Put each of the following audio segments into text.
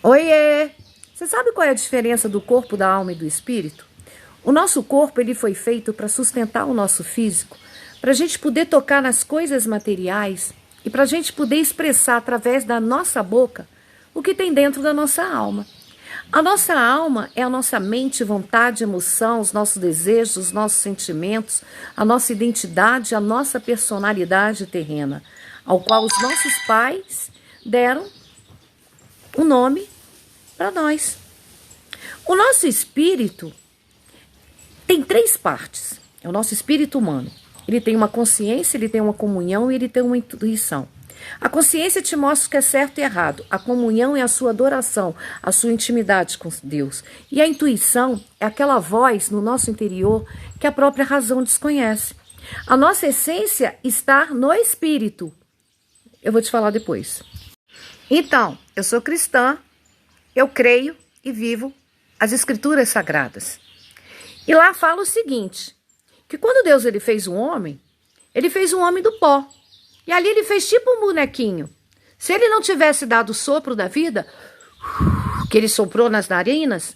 Oiê! Você sabe qual é a diferença do corpo, da alma e do espírito? O nosso corpo ele foi feito para sustentar o nosso físico, para a gente poder tocar nas coisas materiais e para a gente poder expressar através da nossa boca o que tem dentro da nossa alma. A nossa alma é a nossa mente, vontade, emoção, os nossos desejos, os nossos sentimentos, a nossa identidade, a nossa personalidade terrena, ao qual os nossos pais deram um nome para nós. O nosso espírito tem três partes. É o nosso espírito humano. Ele tem uma consciência, ele tem uma comunhão e ele tem uma intuição. A consciência te mostra o que é certo e errado. A comunhão é a sua adoração, a sua intimidade com Deus. E a intuição é aquela voz no nosso interior que a própria razão desconhece. A nossa essência está no espírito. Eu vou te falar depois. Então, eu sou cristã, eu creio e vivo as escrituras sagradas. E lá fala o seguinte, que quando Deus ele fez ele fez um homem do pó. E ali ele fez tipo um bonequinho. Se ele não tivesse dado o sopro da vida, que ele soprou nas narinas,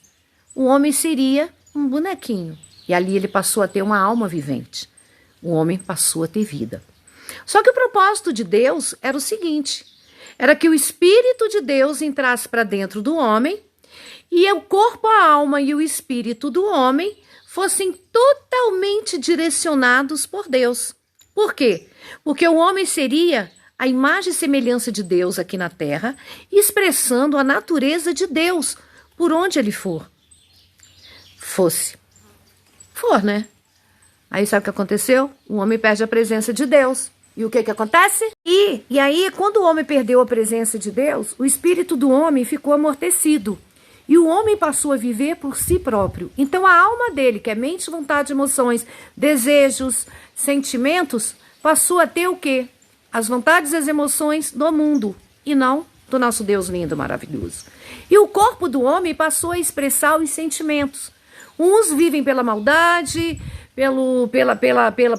o homem seria um bonequinho. E ali ele passou a ter uma alma vivente. O homem passou a ter vida. Só que o propósito de Deus era o seguinte, era que o Espírito de Deus entrasse para dentro do homem e o corpo, a alma e o espírito do homem fossem totalmente direcionados por Deus. Por quê? Porque o homem seria a imagem e semelhança de Deus aqui na terra, expressando a natureza de Deus por onde ele for. For, né? Aí sabe o que aconteceu? O homem perde a presença de Deus. E o que acontece? E aí, quando o homem perdeu a presença de Deus, o espírito do homem ficou amortecido. E o homem passou a viver por si próprio. Então a alma dele, que é mente, vontade, emoções, desejos, sentimentos, passou a ter o quê? As vontades e as emoções do mundo, e não do nosso Deus lindo, maravilhoso. E o corpo do homem passou a expressar os sentimentos. Uns vivem pela maldade,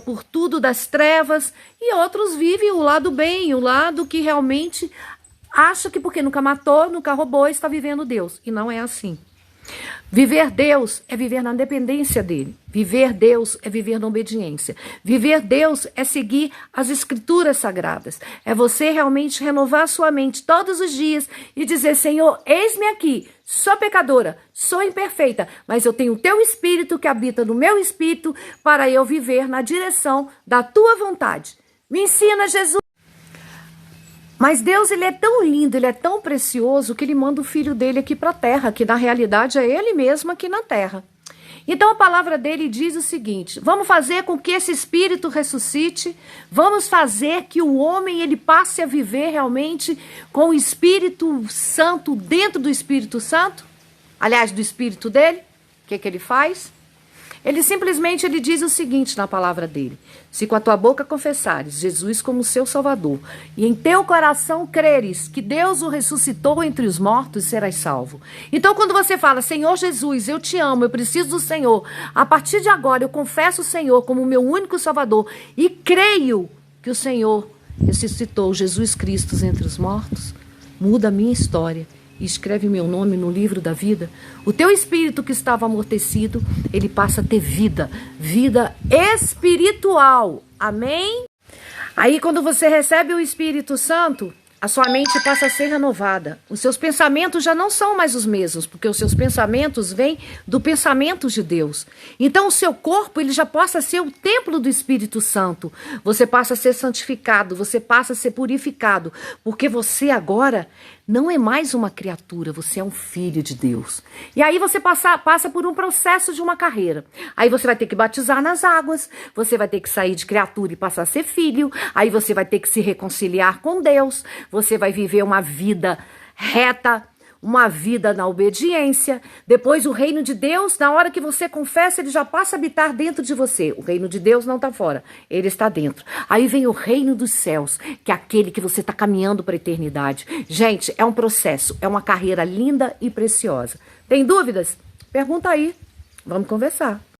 por tudo das trevas, e outros vivem o lado bem, o lado que realmente acha que porque nunca matou, nunca roubou, está vivendo Deus. E não é assim. Viver Deus é viver na dependência dele. Viver Deus é viver na obediência. Viver Deus é seguir as escrituras sagradas. É você realmente renovar sua mente todos os dias e dizer, Senhor, eis-me aqui, sou pecadora, sou imperfeita, mas eu tenho o teu espírito que habita no meu espírito para eu viver na direção da tua vontade. Me ensina, Jesus. Mas Deus, ele é tão lindo, ele é tão precioso que ele manda o filho dele aqui para a terra, que na realidade é ele mesmo aqui na terra. Então a palavra dele diz o seguinte, vamos fazer com que esse espírito ressuscite, vamos fazer que o homem ele passe a viver realmente com o Espírito Santo dentro do Espírito Santo, aliás, do espírito dele. O que ele faz? Ele simplesmente diz o seguinte na palavra dele, se com a tua boca confessares Jesus como seu Salvador e em teu coração creres que Deus o ressuscitou entre os mortos, serás salvo. Então quando você fala, Senhor Jesus, eu te amo, eu preciso do Senhor, a partir de agora eu confesso o Senhor como o meu único Salvador e creio que o Senhor ressuscitou Jesus Cristo entre os mortos, muda a minha história. E escreve meu nome no livro da vida, o teu espírito que estava amortecido, ele passa a ter vida, vida espiritual, amém? Aí quando você recebe o Espírito Santo, a sua mente passa a ser renovada, os seus pensamentos já não são mais os mesmos, porque os seus pensamentos vêm do pensamento de Deus. Então o seu corpo ele já passa a ser o templo do Espírito Santo, você passa a ser santificado, você passa a ser purificado, porque você agora não é mais uma criatura, você é um filho de Deus. E aí você passa por um processo de uma carreira. Aí você vai ter que batizar nas águas, você vai ter que sair de criatura e passar a ser filho, aí você vai ter que se reconciliar com Deus, você vai viver uma vida reta, uma vida na obediência. Depois o reino de Deus, na hora que você confessa, ele já passa a habitar dentro de você. O reino de Deus não está fora, ele está dentro. Aí vem o reino dos céus, que é aquele que você está caminhando para a eternidade. Gente, é um processo, é uma carreira linda e preciosa. Tem dúvidas? Pergunta aí, vamos conversar.